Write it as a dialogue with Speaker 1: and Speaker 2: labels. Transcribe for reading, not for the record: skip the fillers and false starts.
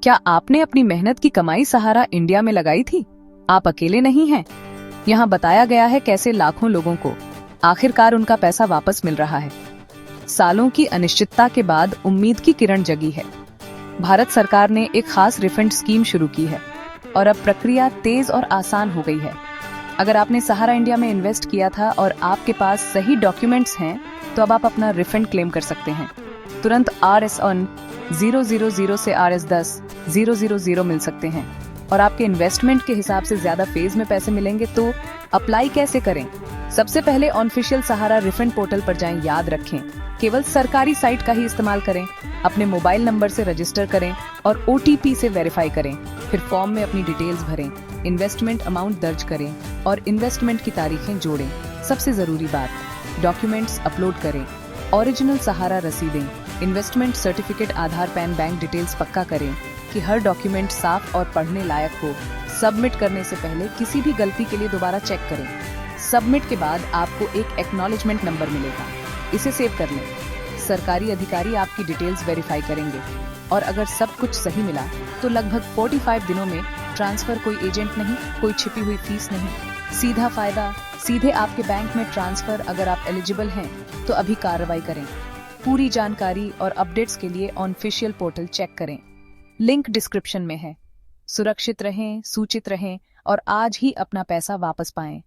Speaker 1: क्या आपने अपनी मेहनत की कमाई सहारा इंडिया में लगाई थी? आप अकेले नहीं हैं। यहाँ बताया गया है कैसे लाखों लोगों को आखिरकार उनका पैसा वापस मिल रहा है। सालों की अनिश्चितता के बाद उम्मीद की किरण जगी है। भारत सरकार ने एक खास रिफंड स्कीम शुरू की है और अब प्रक्रिया तेज और आसान हो गई है। अगर आपने सहारा इंडिया में इन्वेस्ट किया था और आपके पास सही डॉक्यूमेंट्स हैं, तो अब आप अपना रिफंड क्लेम कर सकते हैं। तुरंत RS-10 से RS-10 मिल सकते हैं और आपके इन्वेस्टमेंट के हिसाब से ज्यादा फेज में पैसे मिलेंगे। तो अप्लाई कैसे करें? सबसे पहले ऑफिशियल सहारा रिफंड पोर्टल पर जाएं। याद रखें, केवल सरकारी साइट का ही इस्तेमाल करें। अपने मोबाइल नंबर से रजिस्टर करें और OTP से वेरीफाई करें। फिर फॉर्म में अपनी डिटेल्स भरें, इन्वेस्टमेंट अमाउंट दर्ज करें और इन्वेस्टमेंट की तारीखें जोड़ें। सबसे जरूरी बात, डॉक्यूमेंट्स अपलोड करें। ओरिजिनल सहारा रसीदें, इन्वेस्टमेंट सर्टिफिकेट, आधार, पैन, बैंक डिटेल्स पक्का करें कि हर डॉक्यूमेंट साफ और पढ़ने लायक हो। सबमिट करने से पहले किसी भी गलती के लिए दोबारा चेक करें। सबमिट के बाद आपको एक एक्नॉलेजमेंट नंबर मिलेगा, इसे सेव कर लें। सरकारी अधिकारी आपकी डिटेल्स वेरीफाई करेंगे और अगर सब कुछ सही मिला तो लगभग 45 दिनों में ट्रांसफर। कोई एजेंट नहीं, कोई छिपी हुई फीस नहीं, सीधा फायदा सीधे आपके बैंक में ट्रांसफर। अगर आप एलिजिबल हैं तो अभी कार्रवाई करें। पूरी जानकारी और अपडेट्स के लिए ऑफिशियल पोर्टल चेक करें, लिंक डिस्क्रिप्शन में है। सुरक्षित रहें, सूचित रहें और आज ही अपना पैसा वापस पाएं।